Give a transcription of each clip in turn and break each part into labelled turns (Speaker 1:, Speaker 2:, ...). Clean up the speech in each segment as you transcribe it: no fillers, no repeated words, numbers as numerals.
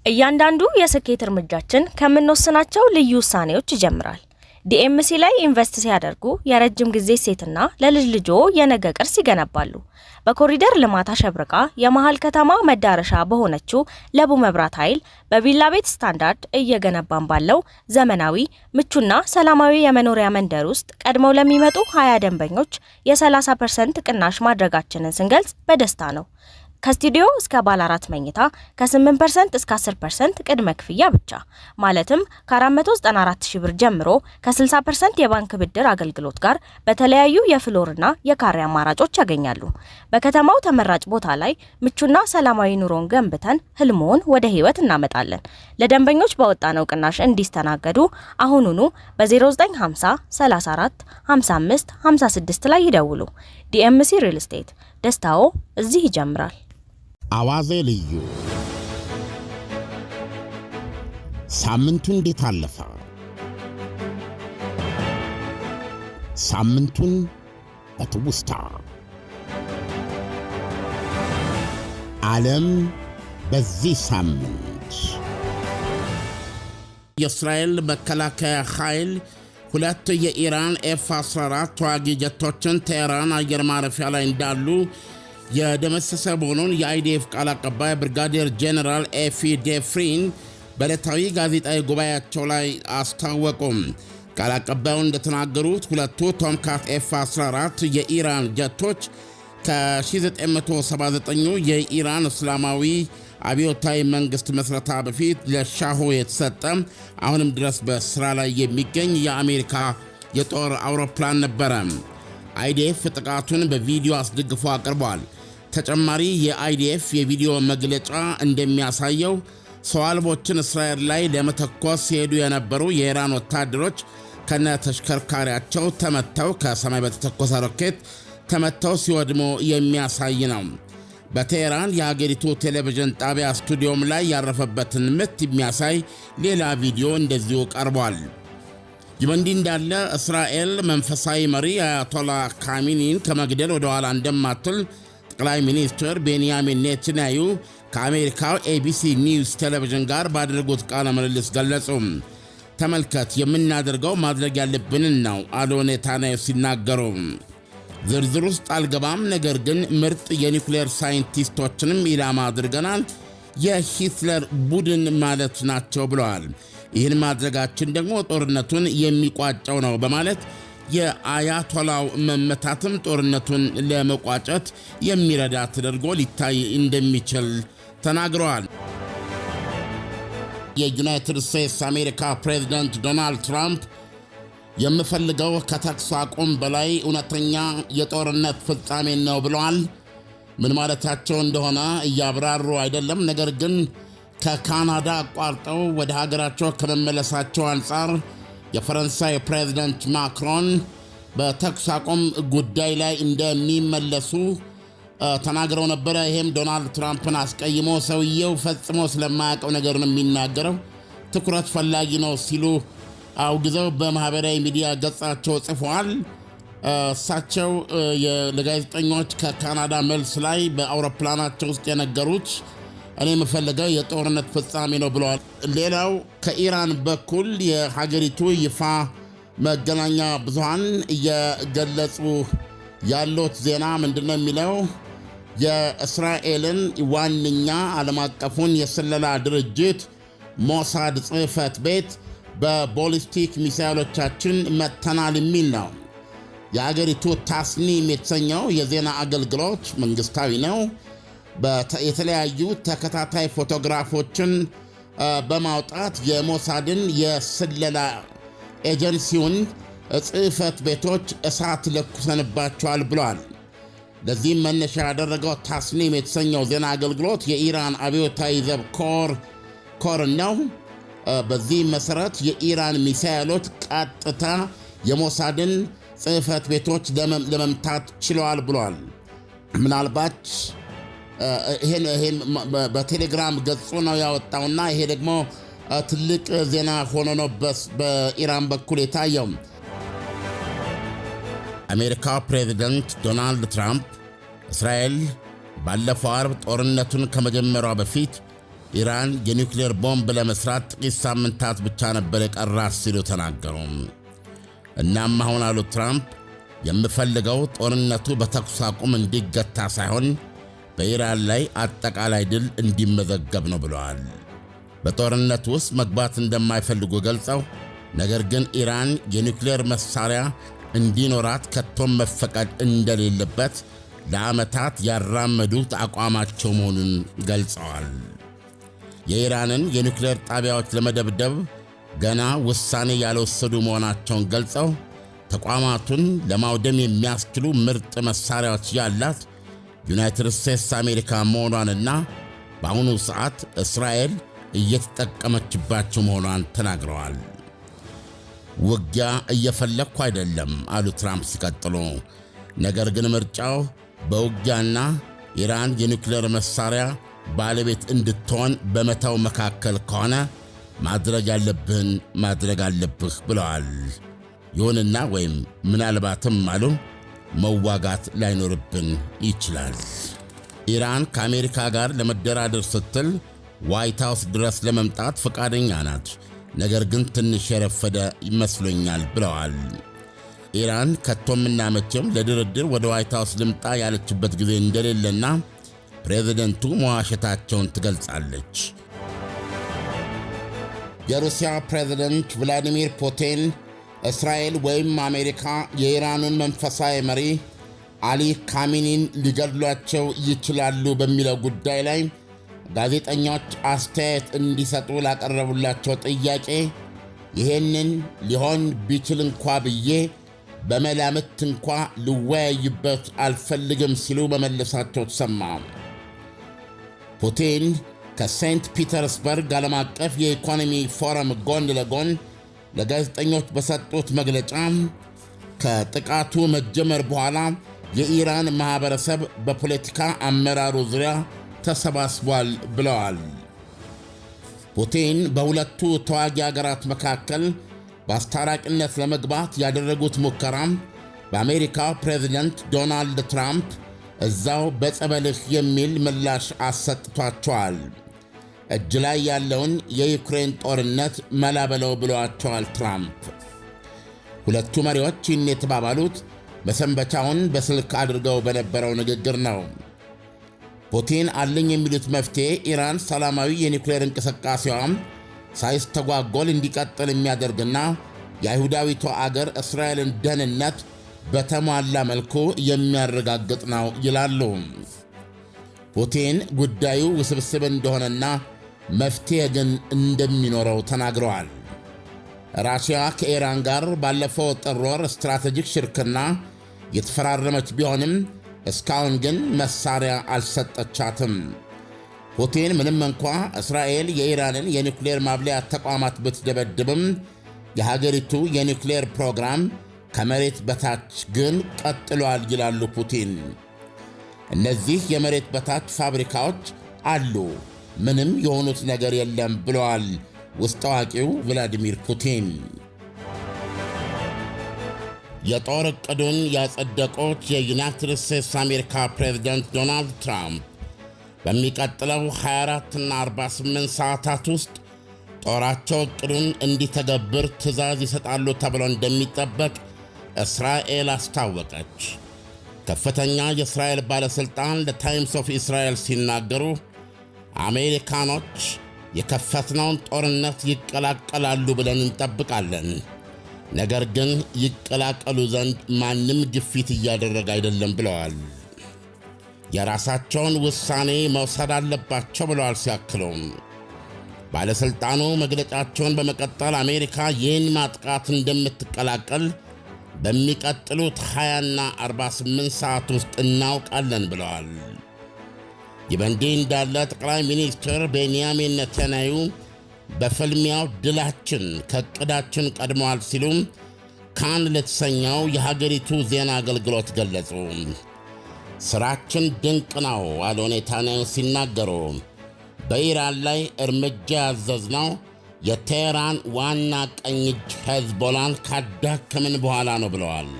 Speaker 1: እያንዳንዱ የስኬት እርምጃችን ከምንወስናቸው ልዩ ውሳኔዎች ይጀምራል። ዲኤምሲ ላይ ኢንቨስት ሲያደርጉ የረጅም ጊዜ ሴትና ለልጅ ልጆ የነገ ቅርስ ይገነባሉ። በኮሪደር ልማት አሸብርቃ የመሃል ከተማ መዳረሻ በሆነችው ለቡ መብራት ኃይል በቪላ ቤት ስታንዳርድ እየገነባን ባለው ዘመናዊ ምቹና ሰላማዊ የመኖሪያ መንደር ውስጥ ቀድመው ለሚመጡ 20 ደንበኞች የ30% ቅናሽ ማድረጋችንን ስንገልጽ በደስታ ነው። ከስቱዲዮ እስከ ባለ 4 መኝታ ከ8% እስከ 10% ቅድመ ክፍያ ብቻ ማለትም ከ494,000 ብር ጀምሮ ከ60% የባንክ ብድር አገልግሎት ጋር በተለያዩ የፍሎርና የካሬ አማራጮች ያገኛሉ። በከተማው ተመራጭ ቦታ ላይ ምቹና ሰላማዊ ኑሮን ገንብተን ህልሞን ወደ ህይወት እናመጣለን። ለደንበኞች በወጣነው ቅናሽ እንዲስተናገዱ አሁኑኑ በ0950 34 55 56 ላይ ይደውሉ። ዲኤምሲ ሪል ስቴት፣ ደስታው እዚህ ይጀምራል።
Speaker 2: አዋዜ ልዩ ሳምንቱ እንዴት አለፈ? ሳምንቱን በትውስታ ዓለም በዚህ ሳምንት የእስራኤል መከላከያ ኃይል 2 የኢራን ኤፍ-14 ተዋጊ ጀቶችን ቴህራን አየር ማረፊያ ላይ እንዳሉ የደመሰሰ መሆኑን የአይዲኤፍ ቃል አቀባይ ብርጋዴር ጄኔራል ኤፊ ዴፍሪን በዕለታዊ ጋዜጣዊ ጉባኤያቸው ላይ አስታወቁም። ቃል አቀባዩ እንደተናገሩት 2 ቶምካት ኤፍ-14 የኢራን ጀቶች ከ1979 የኢራን እስላማዊ አብዮታዊ መንግስት መስረታ በፊት ለሻሁ የተሰጠ አሁንም ድረስ በስራ ላይ የሚገኝ የአሜሪካ የጦር አውሮፕላን ነበረ። አይዲኤፍ ጥቃቱን በቪዲዮ አስደግፎ አቅርቧል። ተጨማሪ የአይዲኤፍ የቪዲዮ መግለጫ እንደሚያሳየው ሰው አልቦችን እስራኤል ላይ ለመተኮስ ሲሄዱ የነበሩ የኢራን ወታደሮች ከነ ተሽከርካሪያቸው ተመተው ከሰማይ በተተኮሰ ሮኬት ተመተው ሲወድሙ የሚያሳይ ነው። በቴህራን የሀገሪቱ ቴሌቪዥን ጣቢያ ስቱዲዮም ላይ ያረፈበትን ምት የሚያሳይ ሌላ ቪዲዮ እንደዚሁ ቀርቧል። ይህ በእንዲህ እንዳለ እስራኤል መንፈሳዊ መሪ አያቶላ ካሚኒን ከመግደል ወደ ኋላ እንደማትል ጠቅላይ ሚኒስትር ቤንያሚን ኔታንያሁ ከአሜሪካው ኤቢሲ ኒውስ ቴሌቪዥን ጋር ባደረጉት ቃለ ምልልስ ገለጹ። ተመልከት፣ የምናደርገው ማድረግ ያለብንን ነው አሉ ኔታንያሁ ሲናገሩ። ዝርዝር ውስጥ አልገባም፣ ነገር ግን ምርጥ የኒውክሌር ሳይንቲስቶችንም ኢላማ አድርገናል፣ የሂትለር ቡድን ማለት ናቸው ብለዋል። ይህን ማድረጋችን ደግሞ ጦርነቱን የሚቋጨው ነው በማለት የአያቶላው መመታትም ጦርነቱን ለመቋጨት የሚረዳ ተደርጎ ሊታይ እንደሚችል ተናግረዋል። የዩናይትድ ስቴትስ አሜሪካ ፕሬዝዳንት ዶናልድ ትራምፕ የምፈልገው ከተኩስ አቁም በላይ እውነተኛ የጦርነት ፍጻሜ ነው ብለዋል። ምን ማለታቸው እንደሆነ እያብራሩ አይደለም። ነገር ግን ከካናዳ አቋርጠው ወደ ሀገራቸው ከመመለሳቸው አንጻር የፈረንሳይ ፕሬዝዳንት ማክሮን በተኩስ አቁም ጉዳይ ላይ እንደሚመለሱ ተናግረው ነበረ። ይሄም ዶናልድ ትራምፕን አስቀይሞ ሰውየው ፈጽሞ ስለማያውቀው ነገር ነው የሚናገረው፣ ትኩረት ፈላጊ ነው ሲሉ አውግዘው በማህበራዊ ሚዲያ ገጻቸው ጽፈዋል። እሳቸው ለጋዜጠኞች ከካናዳ መልስ ላይ በአውሮፕላናቸው ውስጥ የነገሩት እኔ የምፈልገው የጦርነት ፍጻሜ ነው ብለዋል። ሌላው ከኢራን በኩል የሀገሪቱ ይፋ መገናኛ ብዙሃን እየገለጹ ያሉት ዜና ምንድነው የሚለው የእስራኤልን ዋነኛ ዓለም አቀፉን የስለላ ድርጅት ሞሳድ ጽሕፈት ቤት በቦሊስቲክ ሚሳይሎቻችን መተናል የሚል ነው። የሀገሪቱ ታስኒም የተሰኘው የዜና አገልግሎት መንግስታዊ ነው። የተለያዩ ተከታታይ ፎቶግራፎችን በማውጣት የሞሳድን የስለላ ኤጀንሲውን ጽሕፈት ቤቶች እሳት ለኩሰንባቸዋል ብሏል። ለዚህም መነሻ ያደረገው ታስኒም የተሰኘው ዜና አገልግሎት የኢራን አብዮታዊ ዘብ ኮር ነው። በዚህ መሠረት የኢራን ሚሳይሎች ቀጥታ የሞሳድን ጽሕፈት ቤቶች ለመምታት ችለዋል ብሏል። ምናልባት ይሄን በቴሌግራም ገጹ ነው ያወጣውና ይሄ ደግሞ ትልቅ ዜና ሆኖ ነው በኢራን በኩል የታየው። አሜሪካ ፕሬዝዳንት ዶናልድ ትራምፕ እስራኤል ባለፈው አርብ ጦርነቱን ከመጀመሯ በፊት ኢራን የኒውክሌር ቦምብ ለመስራት ጥቂት ሳምንታት ብቻ ነበር የቀራት ሲሉ ተናገሩ። እናም አሁን አሉ ትራምፕ የምፈልገው ጦርነቱ በተኩስ አቁም እንዲገታ ሳይሆን በኢራን ላይ አጠቃላይ ድል እንዲመዘገብ ነው ብለዋል። በጦርነቱ ውስጥ መግባት እንደማይፈልጉ ገልጸው ነገር ግን ኢራን የኒውክሌር መሳሪያ እንዲኖራት ከቶም መፈቀድ እንደሌለበት ለዓመታት ያራመዱት አቋማቸው መሆኑን ገልጸዋል። የኢራንን የኒውክሌር ጣቢያዎች ለመደብደብ ገና ውሳኔ ያልወሰዱ መሆናቸውን ገልጸው ተቋማቱን ለማውደም የሚያስችሉ ምርጥ መሳሪያዎች ያላት ዩናይትድ ስቴትስ አሜሪካ መሆኗንና በአሁኑ ሰዓት እስራኤል እየተጠቀመችባቸው መሆኗን ተናግረዋል። ውጊያ እየፈለግኩ አይደለም አሉ ትራምፕ ሲቀጥሉ። ነገር ግን ምርጫው በውጊያና ኢራን የኒውክሌር መሳሪያ ባለቤት እንድትሆን በመተው መካከል ከሆነ ማድረግ ያለብህን ማድረግ አለብህ ብለዋል። ይሁንና ወይም ምናልባትም አሉ መዋጋት ላይኖርብን ይችላል። ኢራን ከአሜሪካ ጋር ለመደራደር ስትል ዋይት ሃውስ ድረስ ለመምጣት ፈቃደኛ ናት። ነገር ግን ትንሽ የረፈደ ይመስለኛል ብለዋል። ኢራን ከቶምና መቼም ለድርድር ወደ ዋይት ሃውስ ልምጣ ያለችበት ጊዜ እንደሌለና ፕሬዝደንቱ መዋሸታቸውን ትገልጻለች። የሩሲያ ፕሬዝደንት ቭላዲሚር ፑቲን እስራኤል ወይም አሜሪካ የኢራኑን መንፈሳዊ መሪ አሊ ካሚኒን ሊገድሏቸው ይችላሉ በሚለው ጉዳይ ላይ ጋዜጠኞች አስተያየት እንዲሰጡ ላቀረቡላቸው ጥያቄ ይሄንን ሊሆን ቢችል እንኳ ብዬ በመላምት እንኳ ልወያይበት አልፈልግም ሲሉ መመለሳቸው ተሰማ። ፑቲን ከሴንት ፒተርስበርግ ዓለም አቀፍ የኢኮኖሚ ፎረም ጎን ለጎን ለጋዜጠኞች በሰጡት መግለጫ ከጥቃቱ መጀመር በኋላ የኢራን ማኅበረሰብ በፖለቲካ አመራሩ ዙሪያ ተሰባስቧል ብለዋል። ፑቲን በሁለቱ ተዋጊ አገራት መካከል በአስታራቂነት ለመግባት ያደረጉት ሙከራ በአሜሪካው ፕሬዝደንት ዶናልድ ትራምፕ እዛው በጸበልህ የሚል ምላሽ አሰጥቷቸዋል። እጅ ላይ ያለውን የዩክሬን ጦርነት መላበለው ብለዋቸዋል ትራምፕ። ሁለቱ መሪዎች ይህን የተባባሉት መሰንበቻውን በስልክ አድርገው በነበረው ንግግር ነው። ፑቲን አለኝ የሚሉት መፍትሔ ኢራን ሰላማዊ የኒውክሌር እንቅስቃሴዋም ሳይስተጓጎል እንዲቀጥል የሚያደርግና የአይሁዳዊቷ አገር እስራኤልን ደህንነት በተሟላ መልኩ የሚያረጋግጥ ነው ይላሉ። ፑቲን ጉዳዩ ውስብስብ እንደሆነና መፍትሔ ግን እንደሚኖረው ተናግረዋል። ራሽያ ከኢራን ጋር ባለፈው ጥር ወር ስትራቴጂክ ሽርክና የተፈራረመች ቢሆንም እስካሁን ግን መሳሪያ አልሰጠቻትም። ፑቲን ምንም እንኳ እስራኤል የኢራንን የኒውክሌር ማብለያ ተቋማት ብትደበድብም የሀገሪቱ የኒውክሌር ፕሮግራም ከመሬት በታች ግን ቀጥሏል ይላሉ ፑቲን። እነዚህ የመሬት በታች ፋብሪካዎች አሉ፣ ምንም የሆኑት ነገር የለም ብለዋል ውስጥ አዋቂው ቭላዲሚር ፑቲን። የጦር ዕቅዱን ያጸደቁት የዩናይትድ ስቴትስ አሜሪካ ፕሬዝደንት ዶናልድ ትራምፕ በሚቀጥለው 24 እና 48 ሰዓታት ውስጥ ጦራቸው ዕቅዱን እንዲተገብር ትዕዛዝ ይሰጣሉ ተብሎ እንደሚጠበቅ እስራኤል አስታወቀች። ከፍተኛ የእስራኤል ባለሥልጣን ለታይምስ ኦፍ እስራኤል ሲናገሩ አሜሪካኖች የከፈትነውን ጦርነት ይቀላቀላሉ ብለን እንጠብቃለን፣ ነገር ግን ይቀላቀሉ ዘንድ ማንም ግፊት እያደረገ አይደለም ብለዋል። የራሳቸውን ውሳኔ መውሰድ አለባቸው ብለዋል ሲያክሉም ባለሥልጣኑ መግለጫቸውን በመቀጠል አሜሪካ ይህን ማጥቃት እንደምትቀላቀል በሚቀጥሉት 20ና 48 ሰዓት ውስጥ እናውቃለን ብለዋል። ይህ በእንዲህ እንዳለ ጠቅላይ ሚኒስትር ቤንያሚን ኔታንያሁ በፍልሚያው ድላችን ከዕቅዳችን ቀድመዋል ሲሉም ካን ለተሰኘው የሀገሪቱ ዜና አገልግሎት ገለጹ። ሥራችን ድንቅ ነው አሉ ኔታንያሁ ሲናገሩ። በኢራን ላይ እርምጃ ያዘዝነው የቴህራን ዋና ቀኝ እጅ ሄዝቦላን ካዳከምን በኋላ ነው ብለዋል።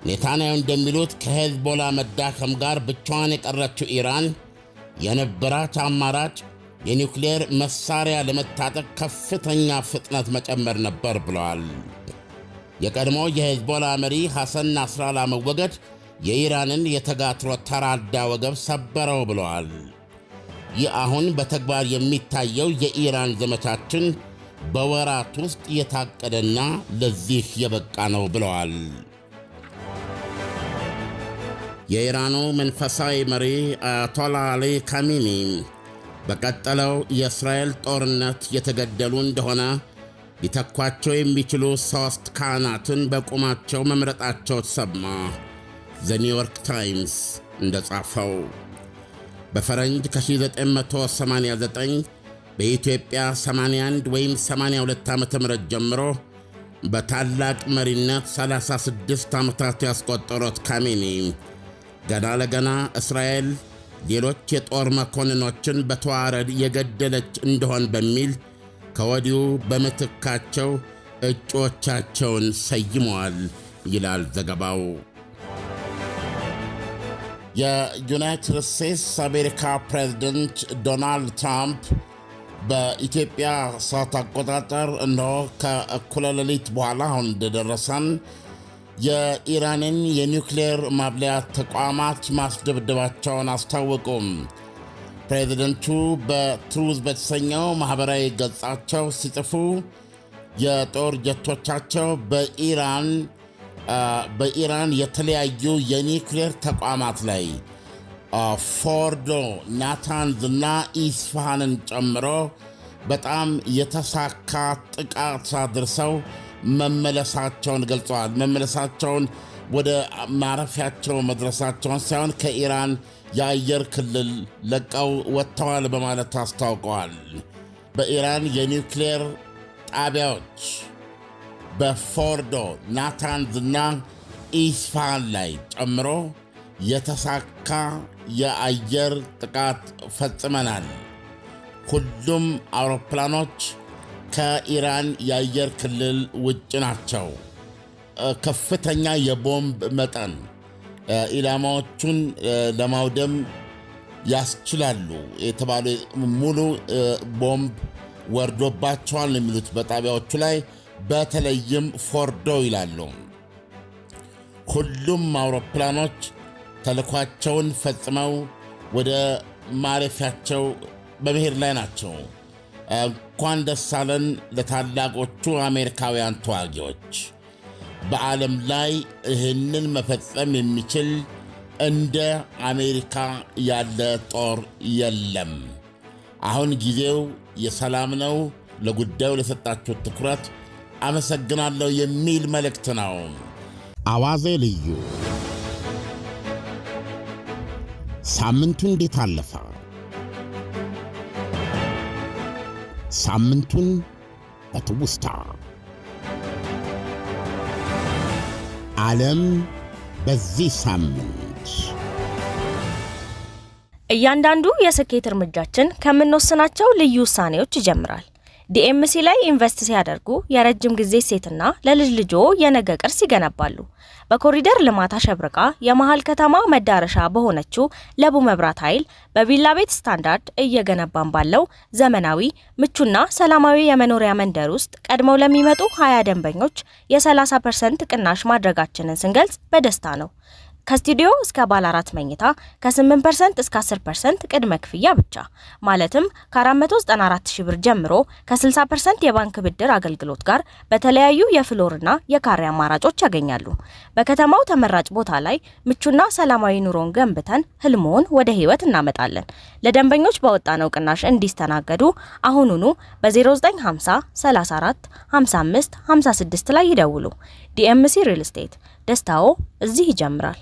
Speaker 2: ኔታንያሁ እንደሚሉት ከሄዝቦላ መዳከም ጋር ብቻዋን የቀረችው ኢራን የነበራት አማራጭ የኒውክሌር መሳሪያ ለመታጠቅ ከፍተኛ ፍጥነት መጨመር ነበር ብለዋል። የቀድሞ የሂዝቦላ መሪ ሐሰን ናስራላ መወገድ የኢራንን የተጋትሮ ተራዳ ወገብ ሰበረው ብለዋል። ይህ አሁን በተግባር የሚታየው የኢራን ዘመቻችን በወራት ውስጥ የታቀደና ለዚህ የበቃ ነው ብለዋል። የኢራኑ መንፈሳዊ መሪ አያቶላ አሊ ካሚኒ በቀጠለው የእስራኤል ጦርነት የተገደሉ እንደሆነ ሊተኳቸው የሚችሉ 3 ካህናትን በቁማቸው መምረጣቸው ተሰማ። ዘ ኒውዮርክ ታይምስ እንደጻፈው በፈረንጅ ከ1989 በኢትዮጵያ 81 ወይም 82 ዓመተ ምህረት ጀምሮ በታላቅ መሪነት 36 ዓመታት ያስቆጠሩት ካሜኒ ገና ለገና እስራኤል ሌሎች የጦር መኮንኖችን በተዋረድ የገደለች እንደሆን በሚል ከወዲሁ በምትካቸው እጩዎቻቸውን ሰይመዋል ይላል ዘገባው። የዩናይትድ ስቴትስ አሜሪካ ፕሬዝደንት ዶናልድ ትራምፕ በኢትዮጵያ ሰዓት አቆጣጠር እነሆ ከእኩለ ሌሊት በኋላ አሁን እንደደረሰን የኢራንን የኒውክሌር ማብለያ ተቋማት ማስደብደባቸውን አስታወቁም። ፕሬዝደንቱ በትሩዝ በተሰኘው ማኅበራዊ ገጻቸው ሲጽፉ የጦር ጀቶቻቸው በኢራን የተለያዩ የኒውክሌር ተቋማት ላይ ፎርዶ፣ ናታንዝ እና ኢስፋሃንን ጨምሮ በጣም የተሳካ ጥቃት አድርሰው መመለሳቸውን ገልጸዋል። መመለሳቸውን ወደ ማረፊያቸው መድረሳቸውን ሳይሆን ከኢራን የአየር ክልል ለቀው ወጥተዋል በማለት አስታውቀዋል። በኢራን የኒውክሌር ጣቢያዎች በፎርዶ፣ ናታንዝ እና ኢስፋሃን ላይ ጨምሮ የተሳካ የአየር ጥቃት ፈጽመናል። ሁሉም አውሮፕላኖች ከኢራን የአየር ክልል ውጭ ናቸው። ከፍተኛ የቦምብ መጠን ኢላማዎቹን ለማውደም ያስችላሉ የተባሉ ሙሉ ቦምብ ወርዶባቸዋል የሚሉት በጣቢያዎቹ ላይ በተለይም ፎርዶ ይላሉ። ሁሉም አውሮፕላኖች ተልኳቸውን ፈጽመው ወደ ማረፊያቸው በመሄድ ላይ ናቸው። እንኳን ደስ አለን ለታላቆቹ አሜሪካውያን ተዋጊዎች። በዓለም ላይ ይህንን መፈጸም የሚችል እንደ አሜሪካ ያለ ጦር የለም። አሁን ጊዜው የሰላም ነው። ለጉዳዩ ለሰጣችሁ ትኩረት አመሰግናለሁ የሚል መልእክት ነው። አዋዜ ልዩ ሳምንቱ እንዴት አለፈ? ሳምንቱን በትውስታ ዓለም በዚህ ሳምንት።
Speaker 1: እያንዳንዱ የስኬት እርምጃችን ከምንወስናቸው ልዩ ውሳኔዎች ይጀምራል። ዲኤምሲ ላይ ኢንቨስት ሲያደርጉ የረጅም ጊዜ ሴትና ለልጅ ልጆ የነገ ቅርስ ይገነባሉ። በኮሪደር ልማት አሸብርቃ የመሃል ከተማ መዳረሻ በሆነችው ለቡ መብራት ኃይል በቪላ ቤት ስታንዳርድ እየገነባን ባለው ዘመናዊ ምቹና ሰላማዊ የመኖሪያ መንደር ውስጥ ቀድመው ለሚመጡ 20 ደንበኞች የ30% ቅናሽ ማድረጋችንን ስንገልጽ በደስታ ነው። ከስቱዲዮ እስከ ባለ 4 መኝታ ከ8% እስከ 10% ቅድመ ክፍያ ብቻ ማለትም ከ494,000 ብር ጀምሮ ከ60% የባንክ ብድር አገልግሎት ጋር በተለያዩ የፍሎርና የካሬ አማራጮች ያገኛሉ። በከተማው ተመራጭ ቦታ ላይ ምቹና ሰላማዊ ኑሮን ገንብተን ህልሞን ወደ ህይወት እናመጣለን። ለደንበኞች ባወጣነው ቅናሽ እንዲስተናገዱ አሁኑኑ በ0950 34 55 56 ላይ ይደውሉ። ዲኤምሲ ሪል ስቴት፣ ደስታው እዚህ ይጀምራል።